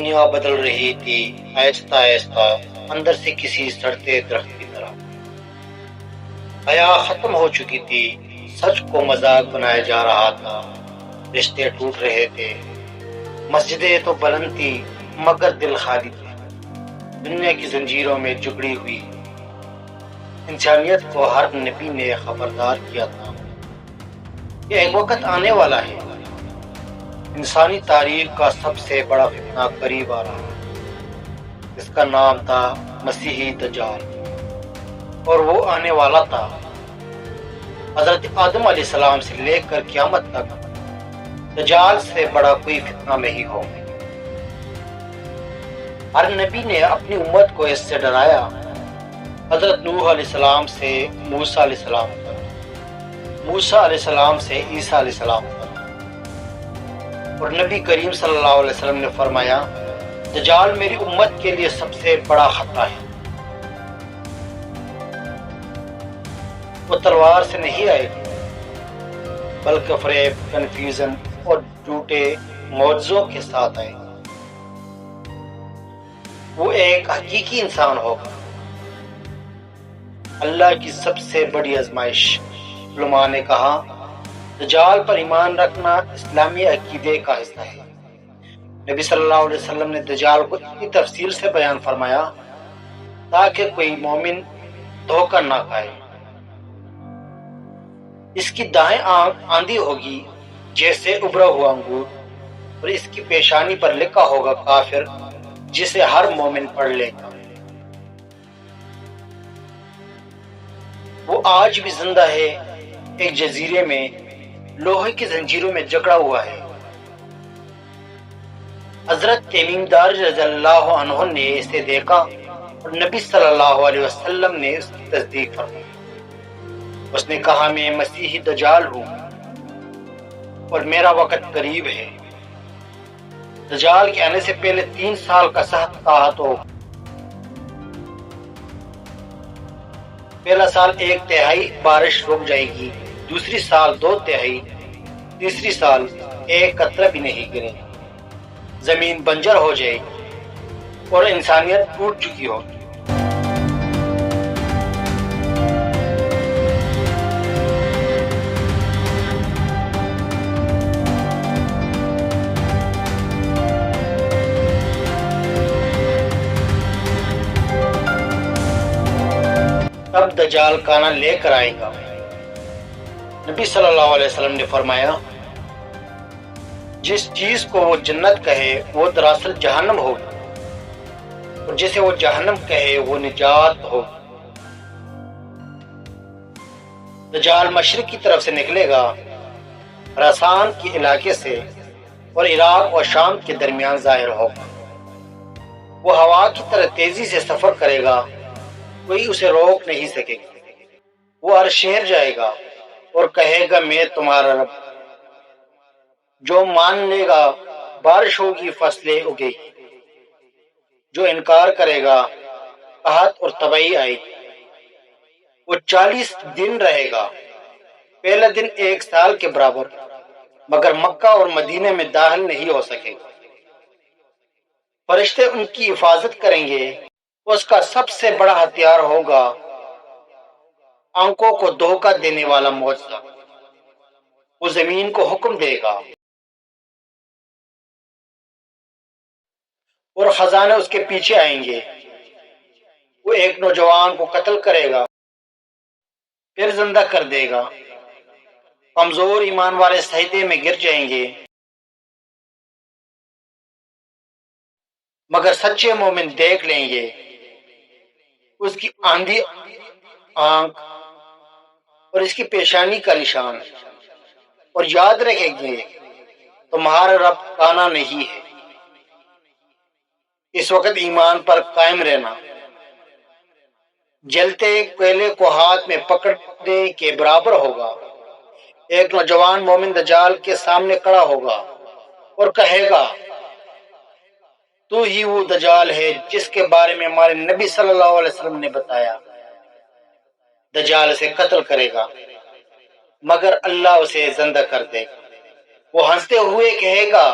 دنیا بدل رہی تھی آہستہ آہستہ اندر سے کسی سڑتے درخت کی طرح۔ حیا ختم ہو چکی تھی، سچ کو مذاق بنایا جا رہا تھا، رشتے ٹوٹ رہے تھے، مسجدیں تو بلند تھی مگر دل خالی تھے، دنیا کی زنجیروں میں جکڑی ہوئی۔ انسانیت کو ہر نبی نے خبردار کیا تھا کہ ایک وقت آنے والا ہے، انسانی تاریخ کا سب سے بڑا فتنہ قریب آ رہا ہے۔ اس کا نام تھا مسیحی دجال، اور وہ آنے والا تھا۔ حضرت آدم علیہ السلام سے لے کر قیامت تک دجال سے بڑا کوئی فتنہ نہیں ہو۔ ہر نبی نے اپنی امت کو اس سے ڈرایا، حضرت نوح علیہ السلام سے موسیٰ علیہ السلام تک، موسیٰ علیہ السلام سے عیسیٰ علیہ السلام تک، اور نبی کریم صلی اللہ علیہ وسلم نے فرمایا دجال میری امت کے لیے سب سے بڑا خطرہ ہے۔ وہ تلوار سے نہیں آئے گی بلکہ فریب، کنفیوژن اور جھوٹے معجزوں کے ساتھ آئے گی۔ وہ ایک حقیقی انسان ہوگا۔ اللہ کی سب سے بڑی آزمائش، علماء نے کہا دجال پر ایمان رکھنا اسلامی عقیدے کا حصہ ہے۔ نبی صلی اللہ علیہ وسلم نے دجال کو اتنی تفصیل سے بیان فرمایا تاکہ کوئی مومن دھوکہ نہ کھائے۔ اس کی دائیں آنکھ آندھی ہوگی جیسے ابھرا ہوا انگور، اور اس کی پیشانی پر لکھا ہوگا کافر، جسے ہر مومن پڑھ لے گا۔ وہ آج بھی زندہ ہے، ایک جزیرے میں لوہے کی زنجیروں میں جکڑا ہوا ہے۔ حضرت تمیم داری رضی اللہ عنہ نے اسے دیکھا اور نبی صلی اللہ علیہ وسلم نے اس کی تصدیق فرمائی۔ اس نے کہا میں مسیحی دجال ہوں اور میرا وقت قریب ہے۔ دجال کے آنے سے پہلے 3 سال کا سخت قحط ہو۔ پہلا سال 1/3 بارش رک جائے گی، دوسری سال 2/3، تیسری سال 1 قطرہ بھی نہیں گرے، زمین بنجر ہو جائے گی اور انسانیت ٹوٹ چکی ہوگی۔ تب دجال کانا لے کر آئے گا۔ نبی صلی اللہ علیہ وسلم نے فرمایا جس چیز کو وہ جنت کہے وہ دراصل جہنم ہوگی، اور جسے وہ جہنم کہے وہ نجات ہوگی۔ دجال مشرق کی طرف سے نکلے گا، خراسان کے علاقے سے، اور عراق اور شام کے درمیان ظاہر ہوگا۔ وہ ہوا کی طرح تیزی سے سفر کرے گا، کوئی اسے روک نہیں سکے گا۔ وہ ہر شہر جائے گا اور کہے گا میں تمہارا رب۔ جو مان لے گا بارش ہوگی، فصلیں اگے گی۔ جو انکار کرے گا قحط اور تباہی آئے گی۔ وہ 40 دن رہے گا، پہلا دن 1 سال کے برابر، مگر مکہ اور مدینہ میں داخل نہیں ہو سکے گا۔ فرشتے ان کی حفاظت کریں گے۔ اس کا سب سے بڑا ہتھیار ہوگا آنکھوں کو دھوکہ دینے والا معجزہ۔ وہ زمین کو حکم دے گا اور خزانے اس کے پیچھے آئیں گے۔ وہ ایک نوجوان کو قتل کرے گا، پھر زندہ کر دے گا۔ کمزور ایمان والے سجدے میں گر جائیں گے، مگر سچے مومن دیکھ لیں گے اس کی آندھی آنکھ اور اس کی پیشانی کا نشان، اور یاد رکھیں گے تمہارا رب کانا نہیں ہے۔ اس وقت ایمان پر قائم رہنا جلتے کوئلے کو ہاتھ میں پکڑنے کے برابر ہوگا۔ ایک نوجوان مومن دجال کے سامنے کھڑا ہوگا اور کہے گا تو ہی وہ دجال ہے جس کے بارے میں ہمارے نبی صلی اللہ علیہ وسلم نے بتایا۔ دجال اسے قتل کرے گا مگر اللہ اسے زندہ کر دے گا۔ وہ ہنستے ہوئے کہے گا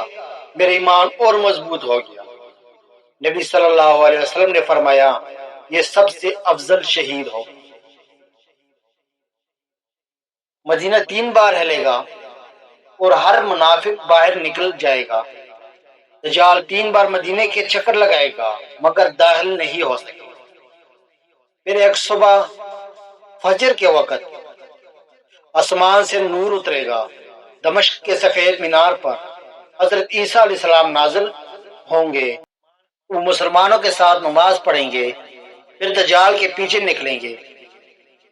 میرا ایمان اور مضبوط ہو گیا۔ نبی صلی اللہ علیہ وسلم نے فرمایا یہ سب سے افضل شہید ہو۔ مدینہ 3 بار ہلے گا اور ہر منافق باہر نکل جائے گا۔ دجال 3 بار مدینے کے چکر لگائے گا مگر داخل نہیں ہو سکے۔ پھر ایک صبح فجر کے وقت آسمان سے نور اترے گا، دمشق کے سفید مینار پر حضرت عیسیٰ علیہ السلام نازل ہوں گے، وہ مسلمانوں کے ساتھ نماز پڑھیں گے، پھر دجال کے پیچھے نکلیں گے۔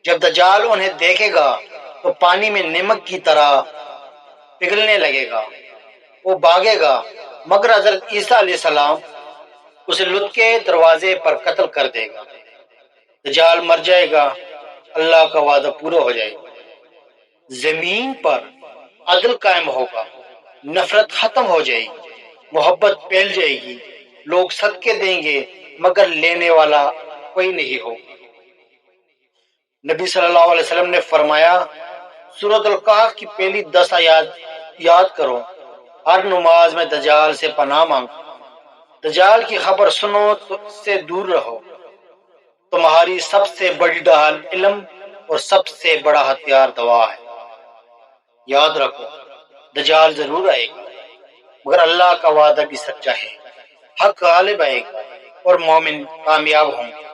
جب دجال انہیں دیکھے گا تو پانی میں نمک کی طرح پگھلنے لگے گا، وہ بھاگے گا مگر حضرت عیسیٰ علیہ السلام اسے لط کے دروازے پر قتل کر دے گا۔ دجال مر جائے گا، اللہ کا وعدہ پورا ہو جائے گا، زمین پر عدل قائم ہوگا، نفرت ختم ہو جائے گی، محبت پھیل جائے گی، لوگ صدقے دیں گے مگر لینے والا کوئی نہیں ہوگا۔ نبی صلی اللہ علیہ وسلم نے فرمایا سورۃ الکہف کی پہلی 10 آیات یاد کرو، ہر نماز میں دجال سے پناہ مانگو، دجال کی خبر سنو تو اس سے دور رہو، تمہاری سب سے بڑی ڈھال علم اور سب سے بڑا ہتھیار دعا ہے۔ یاد رکھو دجال ضرور آئے گا مگر اللہ کا وعدہ بھی سچا ہے، حق غالب آئے گا اور مومن کامیاب ہوں گے۔